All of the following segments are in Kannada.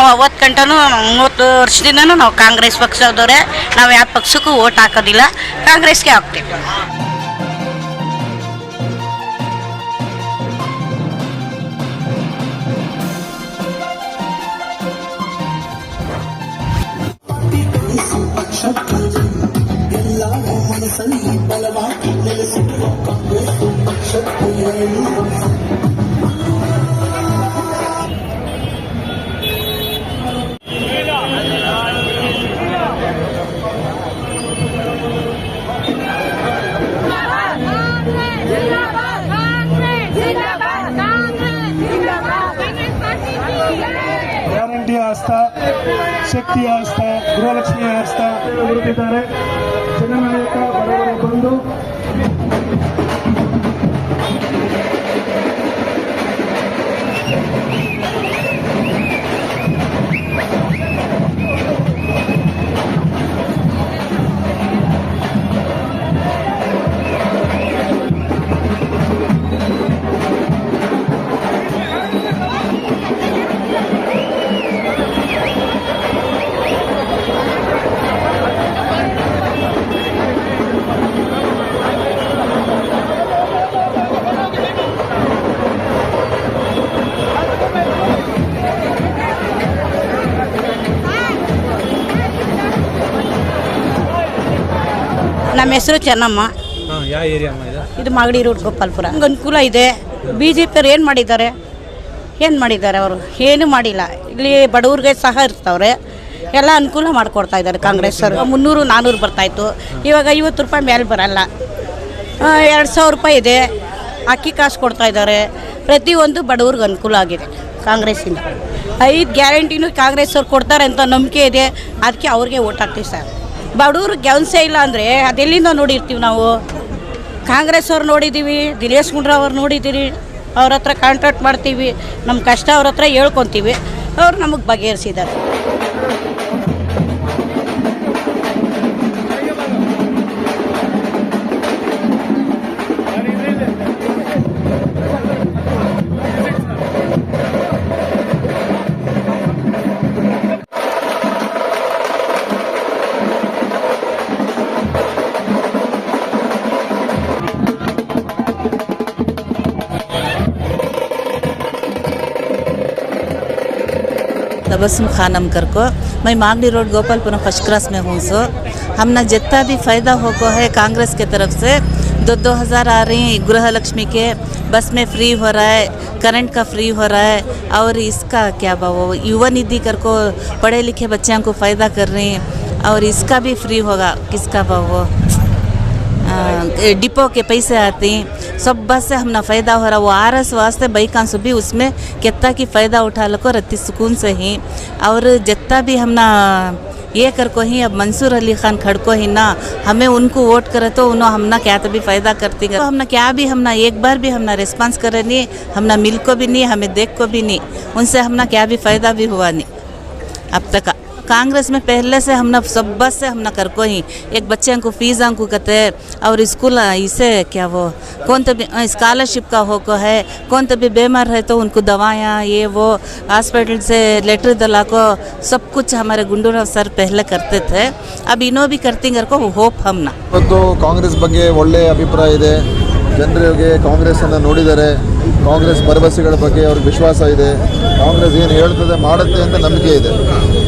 ನಾವು 50 ಗಂಟನೂ 30 ವರ್ಷದಿಂದನೂ ನಾವು ಕಾಂಗ್ರೆಸ್ ಪಕ್ಷದವರೇ. ನಾವು ಯಾವ ಪಕ್ಷಕ್ಕೂ ಓಟ್ ಹಾಕೋದಿಲ್ಲ, ಕಾಂಗ್ರೆಸ್ಗೆ ಹಾಕ್ತೀವಿ. ಗ್ಯಾರಂಟಿ ಹಸ್ತ, ಶಕ್ತಿಯ ಹಸ್ತ, ಗೃಹಲಕ್ಷ್ಮಿಯ ಹಸ್ತ ಬರುತ್ತಿದ್ದಾರೆ. ಜನನಾಯಕ ಬಡವರ ಬಂದು ನಮ್ಮ ಹೆಸರು ಚೆನ್ನಮ್ಮ. ಯಾವ ಏರಿಯಾ ಇದು ಮಾಗಡಿ ರೋಡ್, ಗೋಪಾಲ್ಪುರ. ಹಂಗೆ ಅನುಕೂಲ ಇದೆ. BJP ಏನು ಮಾಡಿದ್ದಾರೆ? ಅವರು ಏನೂ ಮಾಡಿಲ್ಲ. ಇಲ್ಲಿ ಬಡವ್ರಿಗೆ ಸಹ ಇರ್ತವ್ರೆ, ಎಲ್ಲ ಅನುಕೂಲ ಮಾಡಿಕೊಡ್ತಾ ಇದ್ದಾರೆ ಕಾಂಗ್ರೆಸ್ ಅವರು. 300-400 ಬರ್ತಾಯಿತ್ತು, ಇವಾಗ 50 ರೂಪಾಯಿ ಮೇಲೆ ಬರಲ್ಲ. 2000 ರೂಪಾಯಿ ಇದೆ. ಅಕ್ಕಿ ಕಾಸು ಕೊಡ್ತಾ ಇದ್ದಾರೆ. ಪ್ರತಿಯೊಂದು ಬಡವ್ರಿಗೆ ಅನುಕೂಲ ಆಗಿದೆ ಕಾಂಗ್ರೆಸ್ಸಿಂದ. 5 ಗ್ಯಾರಂಟಿನೂ ಕಾಂಗ್ರೆಸ್ ಅವ್ರು ಕೊಡ್ತಾರೆ ಅಂತ ನಂಬಿಕೆ ಇದೆ. ಅದಕ್ಕೆ ಅವ್ರಿಗೆ ಓಟ್ ಹಾಕ್ತೀವಿ ಸರ್. ಬಡವ್ರು ಕೆಲಸ ಇಲ್ಲ ಅಂದರೆ ಅದೆಲ್ಲಿಂದ ನೋಡಿರ್ತೀವಿ ನಾವು? ಕಾಂಗ್ರೆಸ್ ಅವ್ರು ನೋಡಿದ್ದೀವಿ, ದಿನೇಶ್ ಗುಂಡ್ರಾವ್ ನೋಡಿದ್ದೀರಿ. ಅವ್ರ ಹತ್ರ ಕಾಂಟ್ಯಾಕ್ಟ್ ಮಾಡ್ತೀವಿ, ನಮ್ಮ ಕಷ್ಟ ಅವ್ರ ಹತ್ರ ಹೇಳ್ಕೊತೀವಿ, ಅವ್ರು ನಮಗೆ ಬಗೆಹರಿಸಿದ್ದಾರೆ. तबस्सुम खानम कर को मैं Magadi road Gopalpur first class में हूँ। सो हमने जितना भी फ़ायदा हो को है कांग्रेस के तरफ से 2,000 आ रही हैं, गृह लक्ष्मी के बस में फ्री हो रहा है, करंट का फ्री हो रहा है, और इसका क्या वो युवा निधि कर को पढ़े लिखे बच्चों को फ़ायदा कर रही हैं, और इसका भी फ्री होगा। किसका वो डिपो के पैसे आते हैं, सब बस से हमने फ़ायदा हो रहा। वो RS वास्ते बाइकांसु भी उसमें कितना की फ़ायदा उठा लो रत्ती सुकून से ही। और जितना भी हमने ये कर को ही अब मंसूर अली खान खड़को ही ना, हमें उनको वोट करे तो उन्होंने हमने क्या तो भी फ़ायदा करती है। तो हमने क्या भी हमने एक बार भी हमने रिस्पांस करे नहीं, हमने मिल को भी नहीं, हमें देख को भी नहीं, उनसे हमने क्या भी फ़ायदा भी हुआ नहीं अब तक। कांग्रेस में पहले से हमने सब बस से हमने कर को ही एक बच्चे को फीस को कहते हैं, और स्कूल इसे क्या वो कौन तो भी स्कॉलरशिप का हो को है, कौन तो भी बीमार है तो उनको दवाइयाँ ये वो हॉस्पिटल से लेटर दिला को सब कुछ हमारे गुंडूराव सर पहले करते थे, अब इन्हों भी करती कर को होप हमना। तो कांग्रेस ಬಗ್ಗೆ ಒಳ್ಳೆ ಅಭಿಪ್ರಾಯ ಇದೆ. ಜನರಿಗೆ ಕಾಂಗ್ರೆಸ್ಸನ್ನು ನೋಡಿದರೆ ಕಾಂಗ್ರೆಸ್ ಭರವಸೆಗಳ ಬಗ್ಗೆ ಅವ್ರಿಗೆ ವಿಶ್ವಾಸ ಇದೆ. ಕಾಂಗ್ರೆಸ್ ಏನು ಹೇಳ್ತದೆ ಮಾಡುತ್ತೆ ಅಂತ ನಂಬಿಕೆ ಇದೆ.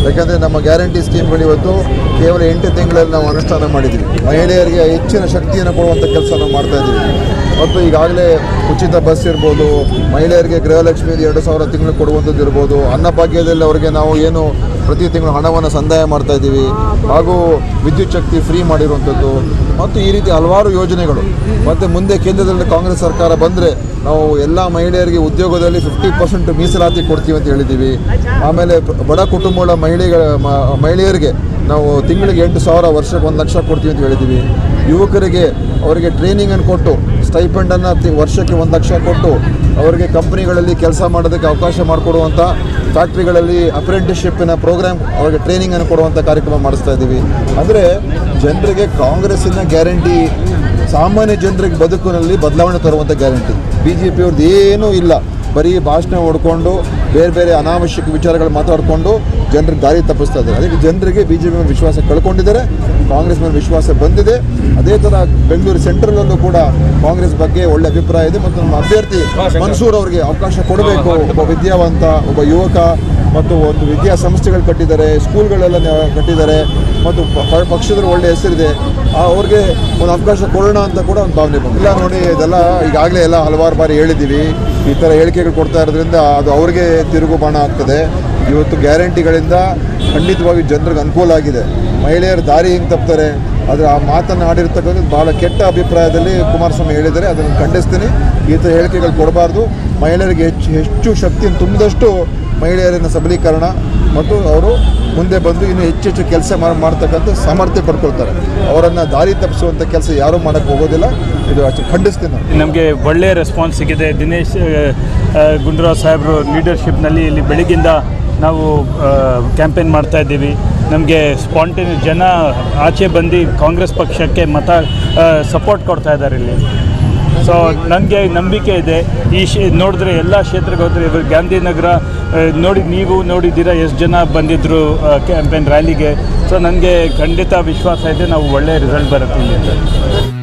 ಯಾಕಂದರೆ ನಮ್ಮ ಗ್ಯಾರಂಟಿ ಸ್ಕೀಮ್ಗಳು ಇವತ್ತು ಕೇವಲ 8 ತಿಂಗಳಲ್ಲಿ ನಾವು ಅನುಷ್ಠಾನ ಮಾಡಿದ್ದೀವಿ. ಮಹಿಳೆಯರಿಗೆ ಹೆಚ್ಚಿನ ಶಕ್ತಿಯನ್ನು ಕೊಡುವಂಥ ಕೆಲಸ ನಾವು ಮಾಡ್ತಾಯಿದ್ದೀವಿ. ಮತ್ತು ಈಗಾಗಲೇ ಉಚಿತ ಬಸ್ ಇರ್ಬೋದು, ಮಹಿಳೆಯರಿಗೆ ಗೃಹಲಕ್ಷ್ಮಿ 2,000 ತಿಂಗಳು ಕೊಡುವಂಥದ್ದು ಇರ್ಬೋದು, ಅನ್ನಭಾಗ್ಯದಲ್ಲಿ ಅವರಿಗೆ ನಾವು ಏನು ಪ್ರತಿ ತಿಂಗಳು ಹಣವನ್ನು ಸಂದಾಯ ಮಾಡ್ತಾಯಿದ್ದೀವಿ, ಹಾಗೂ ವಿದ್ಯುತ್ ಶಕ್ತಿ ಫ್ರೀ ಮಾಡಿರುವಂಥದ್ದು, ಮತ್ತು ಈ ರೀತಿ ಹಲವಾರು ಯೋಜನೆಗಳು. ಮತ್ತು ಮುಂದೆ ಕೇಂದ್ರದಲ್ಲಿ ಕಾಂಗ್ರೆಸ್ ಸರ್ಕಾರ ಬಂದರೆ ನಾವು ಎಲ್ಲ ಮಹಿಳೆಯರಿಗೆ ಉದ್ಯೋಗದಲ್ಲಿ 50% ಮೀಸಲಾತಿ ಕೊಡ್ತೀವಿ ಅಂತ ಹೇಳಿದ್ದೀವಿ. ಆಮೇಲೆ ಬಡ ಕುಟುಂಬಗಳ ಮಹಿಳೆಯರಿಗೆ ನಾವು ತಿಂಗಳಿಗೆ 8,000, ವರ್ಷಕ್ಕೆ 1,00,000 ಕೊಡ್ತೀವಿ ಅಂತ ಹೇಳಿದ್ದೀವಿ. ಯುವಕರಿಗೆ ಅವರಿಗೆ ಟ್ರೈನಿಂಗನ್ನು ಕೊಟ್ಟು ಸ್ಟೈಪೆಂಡನ್ನು ವರ್ಷಕ್ಕೆ 1,00,000 ಕೊಟ್ಟು ಅವರಿಗೆ ಕಂಪ್ನಿಗಳಲ್ಲಿ ಕೆಲಸ ಮಾಡೋದಕ್ಕೆ ಅವಕಾಶ ಮಾಡಿಕೊಡುವಂಥ, ಫ್ಯಾಕ್ಟ್ರಿಗಳಲ್ಲಿ ಅಪ್ರೆಂಟಿಸ್ಶಿಪ್ಪಿನ ಪ್ರೋಗ್ರಾಮ್ ಅವರಿಗೆ ಟ್ರೈನಿಂಗನ್ನು ಕೊಡುವಂಥ ಕಾರ್ಯಕ್ರಮ ಮಾಡಿಸ್ತಾ ಇದ್ದೀವಿ. ಅಂದರೆ ಜನರಿಗೆ ಕಾಂಗ್ರೆಸ್ಸಿನ ಗ್ಯಾರಂಟಿ ಸಾಮಾನ್ಯ ಜನರಿಗೆ ಬದುಕಿನಲ್ಲಿ ಬದಲಾವಣೆ ತರುವಂಥ ಗ್ಯಾರಂಟಿ. BJP ಅವ್ರದ್ದು ಏನೂ ಇಲ್ಲ, ಬರೀ ಭಾಷಣ ಹೊಡ್ಕೊಂಡು ಬೇರೆ ಬೇರೆ ಅನಾವಶ್ಯಕ ವಿಚಾರಗಳು ಮಾತಾಡಿಕೊಂಡು ಜನರಿಗೆ ದಾರಿ ತಪ್ಪಿಸ್ತಾ ಇದ್ದಾರೆ. ಅದಕ್ಕೆ ಜನರಿಗೆ BJP ಮೇಲೆ ವಿಶ್ವಾಸ ಕಳ್ಕೊಂಡಿದ್ದಾರೆ, ಕಾಂಗ್ರೆಸ್ ಮೇಲೆ ವಿಶ್ವಾಸ ಬಂದಿದೆ. ಅದೇ ಥರ ಬೆಂಗಳೂರು ಸೆಂಟ್ರಲಲ್ಲೂ ಕೂಡ ಕಾಂಗ್ರೆಸ್ ಬಗ್ಗೆ ಒಳ್ಳೆ ಅಭಿಪ್ರಾಯ ಇದೆ ಮತ್ತು ನಮ್ಮ ಅಭ್ಯರ್ಥಿ ಮನ್ಸೂರ್ ಅವರಿಗೆ ಅವಕಾಶ ಕೊಡಬೇಕು. ಒಬ್ಬ ವಿದ್ಯಾವಂತ, ಒಬ್ಬ ಯುವಕ, ಮತ್ತು ಒಂದು ವಿದ್ಯಾಸಂಸ್ಥೆಗಳು ಕಟ್ಟಿದ್ದಾರೆ, ಸ್ಕೂಲ್ಗಳೆಲ್ಲ ಕಟ್ಟಿದ್ದಾರೆ ಮತ್ತು ಪಕ್ಷದಲ್ಲಿ ಒಳ್ಳೆ ಹೆಸರಿದೆ. ಅವ್ರಿಗೆ ಒಂದು ಅವಕಾಶ ಕೊಡೋಣ ಅಂತ ಕೂಡ ಒಂದು ಭಾವನೆ ಬಂದು ಇಲ್ಲ. ನೋಡಿ, ಇದೆಲ್ಲ ಈಗಾಗಲೇ ಎಲ್ಲ ಹಲವಾರು ಬಾರಿ ಹೇಳಿದ್ದೀವಿ. ಈ ಥರ ಹೇಳಿಕೆಗಳು ಕೊಡ್ತಾ ಇರೋದ್ರಿಂದ ಅದು ಅವ್ರಿಗೆ ತಿರುಗು ಬಾಣ ಆಗ್ತದೆ. ಇವತ್ತು ಗ್ಯಾರಂಟಿಗಳಿಂದ ಖಂಡಿತವಾಗಿ ಜನರಿಗೆ ಅನುಕೂಲ ಆಗಿದೆ. ಮಹಿಳೆಯರ ದಾರಿ ಹಿಂಗೆ ತಪ್ತಾರೆ, ಆದರೆ ಆ ಮಾತನ್ನು ಆಡಿರ್ತಕ್ಕಂಥದ್ದು ಭಾಳ ಕೆಟ್ಟ ಅಭಿಪ್ರಾಯದಲ್ಲಿ ಕುಮಾರಸ್ವಾಮಿ ಹೇಳಿದ್ದಾರೆ. ಅದನ್ನು ಖಂಡಿಸ್ತೀನಿ. ಈ ಥರ ಹೇಳಿಕೆಗಳು ಕೊಡಬಾರ್ದು. ಮಹಿಳೆಯರಿಗೆ ಹೆಚ್ಚು ಶಕ್ತಿಯನ್ನು ತುಂಬಿದಷ್ಟು ಮಹಿಳೆಯರನ್ನು ಸಬಲೀಕರಣ ಮತ್ತು ಅವರು ಮುಂದೆ ಬಂದು ಇನ್ನೂ ಹೆಚ್ಚೆಚ್ಚು ಕೆಲಸ ಮಾಡ್ತಕ್ಕಂಥ ಸಾಮರ್ಥ್ಯ ಪಡ್ಕೊಳ್ತಾರೆ. ಅವರನ್ನು ದಾರಿ ತಪ್ಪಿಸುವಂಥ ಕೆಲಸ ಯಾರೂ ಮಾಡೋಕ್ಕೆ ಹೋಗೋದಿಲ್ಲ. ಇದು ಅಷ್ಟು ಖಂಡಿಸ್ತೀನಿ. ನಮಗೆ ಒಳ್ಳೆಯ ರೆಸ್ಪಾನ್ಸ್ ಸಿಗಿದೆ. ದಿನೇಶ್ ಗುಂಡೂರಾವ್ ಸಾಹೇಬರು ಲೀಡರ್ಶಿಪ್ನಲ್ಲಿ ಇಲ್ಲಿ ಬೆಳಗ್ಗಿಂದ ನಾವು ಕ್ಯಾಂಪೇನ್ ಮಾಡ್ತಾ ಇದ್ದೀವಿ. ನಮಗೆ ಸ್ಪಾಂಟೇನಿಯಸ್ ಜನ ಆಚೆ ಬಂದು ಕಾಂಗ್ರೆಸ್ ಪಕ್ಷಕ್ಕೆ ಸಪೋರ್ಟ್ ಕೊಡ್ತಾ ಇದ್ದಾರೆ ಇಲ್ಲಿ. ಸೊ ನನಗೆ ನಂಬಿಕೆ ಇದೆ. ನೋಡಿದ್ರೆ ಎಲ್ಲ ಕ್ಷೇತ್ರಕ್ಕೆ ಹೋದರೆ ಇವಾಗ ಗಾಂಧಿನಗರ ನೀವು ನೋಡಿದ್ದೀರಾ ಎಷ್ಟು ಜನ ಬಂದಿದ್ದರು ಕ್ಯಾಂಪೇನ್ ರ್ಯಾಲಿಗೆ. ಸೊ ನನಗೆ ಖಂಡಿತ ವಿಶ್ವಾಸ ಇದೆ ನಾವು ಒಳ್ಳೆಯ ರಿಸಲ್ಟ್ ಬರುತ್ತೆ ಇಲ್ಲಿ.